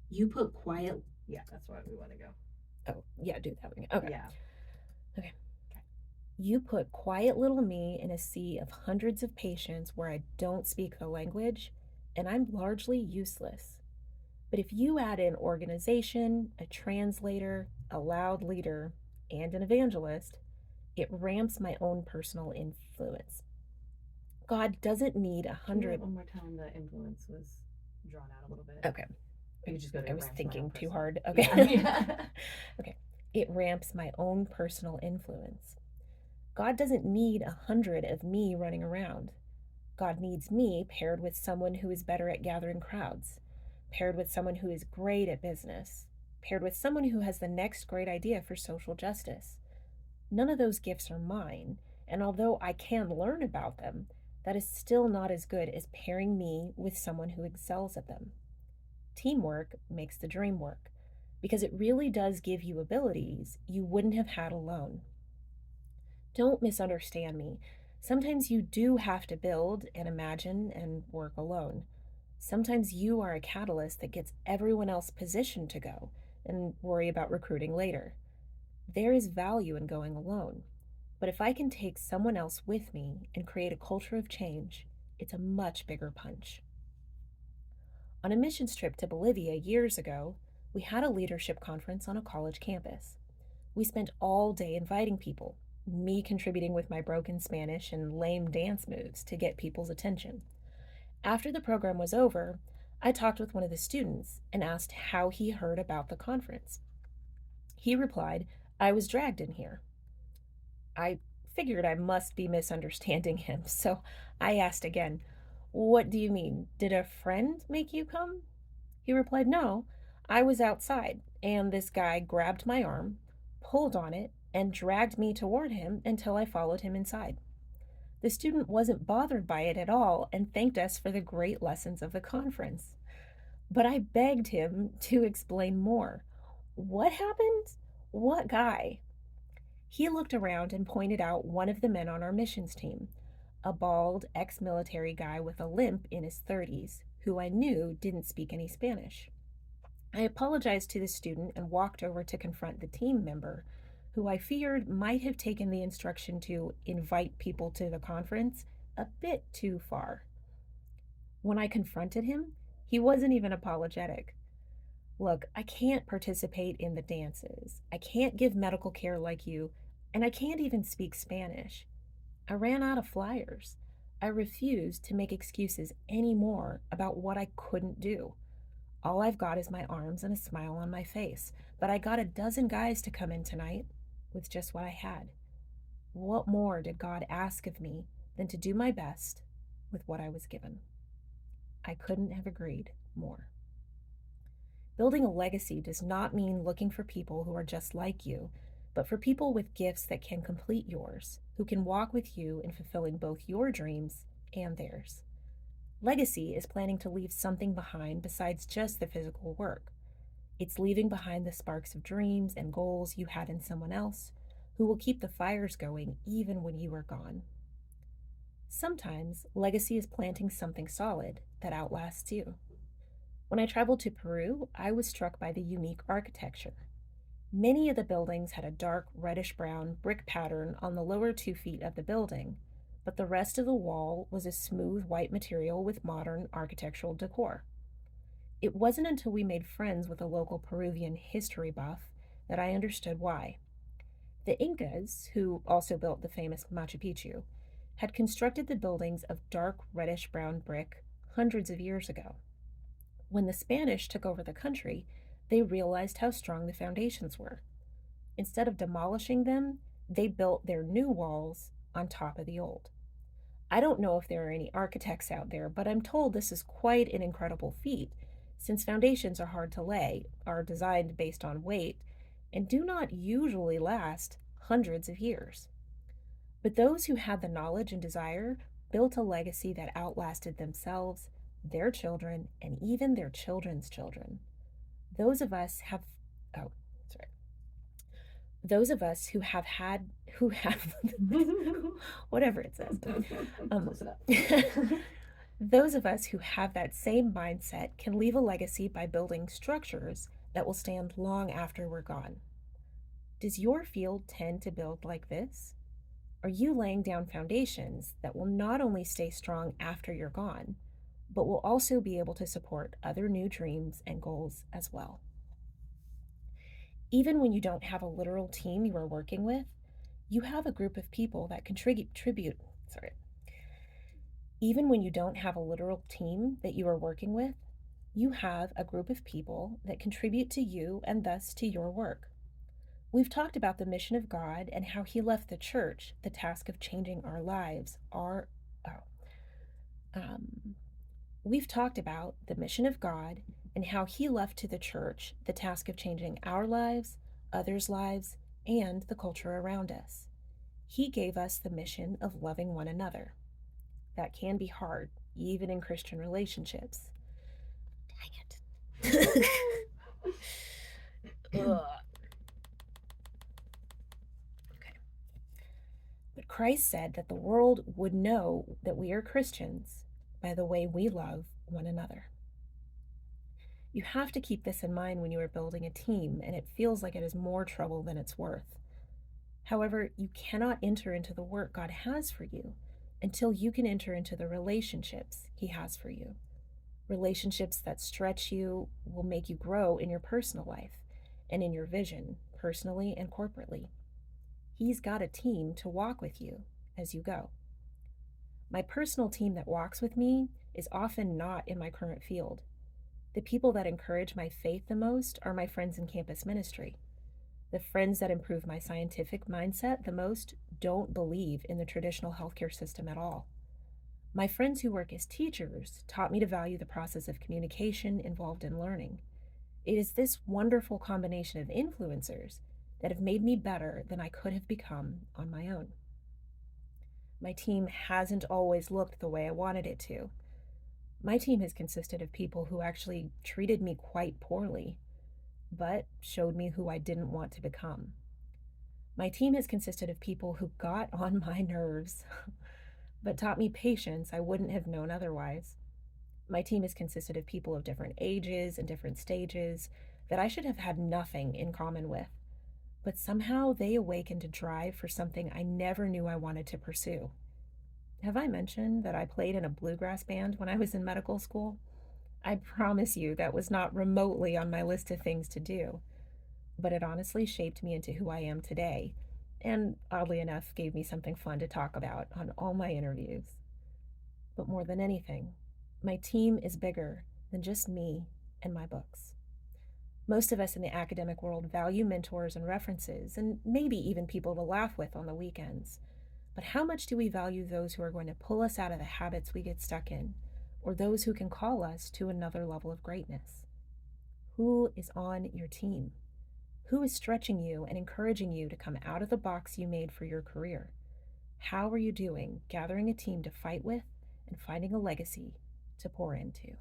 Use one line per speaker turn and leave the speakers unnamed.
You put quiet.
Yeah, that's why we want to go.
Oh, yeah, do that one. Okay.
Yeah.
Okay. You put quiet little me in a sea of hundreds of patients where I don't speak the language, and I'm largely useless. But if you add in organization, a translator, a loud leader, and an evangelist, it ramps my own personal influence. God doesn't need a
Can you do it
hundred.
one more time? The influence was drawn out a little bit.
Okay.
You could just go to
I was
ramps my own
thinking too
personal.
hard.
Yeah.
Okay.
Yeah.
Okay. It ramps my own personal influence. God doesn't need 100 of me running around. God needs me paired with someone who is better at gathering crowds, paired with someone who is great at business, paired with someone who has the next great idea for social justice. None of those gifts are mine, and although I can learn about them, that is still not as good as pairing me with someone who excels at them. Teamwork makes the dream work because it really does give you abilities you wouldn't have had alone. Don't misunderstand me. Sometimes you do have to build and imagine and work alone. Sometimes you are a catalyst that gets everyone else positioned to go and worry about recruiting later. There is value in going alone. But if I can take someone else with me and create a culture of change, it's a much bigger punch. On a missions trip to Bolivia years ago, we had a leadership conference on a college campus. We spent all day inviting people, me contributing with my broken Spanish and lame dance moves to get people's attention. After the program was over, I talked with one of the students and asked how he heard about the conference. He replied, I was dragged in here. I figured I must be misunderstanding him, so I asked again, What do you mean? Did a friend make you come? He replied, No, I was outside, and this guy grabbed my arm, pulled on it, and dragged me toward him until I followed him inside. The student wasn't bothered by it at all and thanked us for the great lessons of the conference. But I begged him to explain more. What happened? What guy? He looked around and pointed out one of the men on our missions team, a bald ex military guy with a limp in his 30s, who I knew didn't speak any Spanish. I apologized to the student and walked over to confront the team member, who I feared might have taken the instruction to invite people to the conference a bit too far. When I confronted him, he wasn't even apologetic. Look, I can't participate in the dances. I can't give medical care like you, and I can't even speak Spanish. I ran out of flyers. I refused to make excuses anymore about what I couldn't do. All I've got is my arms and a smile on my face, but I got a dozen guys to come in tonight with just what I had. What more did God ask of me than to do my best with what I was given? I couldn't have agreed more. Building a legacy does not mean looking for people who are just like you, but for people with gifts that can complete yours, who can walk with you in fulfilling both your dreams and theirs. Legacy is planning to leave something behind besides just the physical work. It's leaving behind the sparks of dreams and goals you had in someone else who will keep the fires going even when you are gone. Sometimes legacy is planting something solid that outlasts you. When I traveled to Peru, I was struck by the unique architecture. Many of the buildings had a dark reddish brown brick pattern on the lower 2 feet of the building, but the rest of the wall was a smooth white material with modern architectural decor. It wasn't until we made friends with a local Peruvian history buff that I understood why. The Incas, who also built the famous Machu Picchu, had constructed the buildings of dark reddish brown brick hundreds of years ago. When the Spanish took over the country, they realized how strong the foundations were. Instead of demolishing them, they built their new walls on top of the old. I don't know if there are any architects out there, but I'm told this is quite an incredible feat, since foundations are hard to lay, are designed based on weight, and do not usually last hundreds of years. But those who had the knowledge and desire built a legacy that outlasted themselves, their children, and even their children's children. Those of us have, oh, sorry. Those of us who have, whatever it says,
Close enough.
Those of us who have that same mindset can leave a legacy by building structures that will stand long after we're gone. Does your field tend to build like this? Are you laying down foundations that will not only stay strong after you're gone, but will also be able to support other new dreams and goals as well? Even when you don't have a literal team you are working with, you have a group of people that sorry. Even when you don't have a literal team that you are working with, you have a group of people that contribute to you and thus to your work. We've talked about the mission of God and how He left the church the task of changing our lives. Um, we've talked about the mission of God and how He left to the church the task of changing our lives, others' lives, and the culture around us. He gave us the mission of loving one another. That can be hard, even in Christian relationships. Dang it. Ugh. Okay. But Christ said that the world would know that we are Christians by the way we love one another. You have to keep this in mind when you are building a team and it feels like it is more trouble than it's worth. However, you cannot enter into the work God has for you until you can enter into the relationships He has for you. Relationships that stretch you will make you grow in your personal life and in your vision, personally and corporately. He's got a team to walk with you as you go. My personal team that walks with me is often not in my current field. The people that encourage my faith the most are my friends in campus ministry. The friends that improve my scientific mindset the most don't believe in the traditional healthcare system at all. My friends who work as teachers taught me to value the process of communication involved in learning. It is this wonderful combination of influencers that have made me better than I could have become on my own. My team hasn't always looked the way I wanted it to. My team has consisted of people who actually treated me quite poorly, but showed me who I didn't want to become. My team has consisted of people who got on my nerves, but taught me patience I wouldn't have known otherwise. My team has consisted of people of different ages and different stages that I should have had nothing in common with, but somehow they awakened a drive for something I never knew I wanted to pursue. Have I mentioned that I played in a bluegrass band when I was in medical school? I promise you that was not remotely on my list of things to do, but it honestly shaped me into who I am today, and oddly enough, gave me something fun to talk about on all my interviews. But more than anything, my team is bigger than just me and my books. Most of us in the academic world value mentors and references, and maybe even people to laugh with on the weekends. But how much do we value those who are going to pull us out of the habits we get stuck in, or those who can call us to another level of greatness? Who is on your team? Who is stretching you and encouraging you to come out of the box you made for your career? How are you doing gathering a team to fight with and finding a legacy to pour into?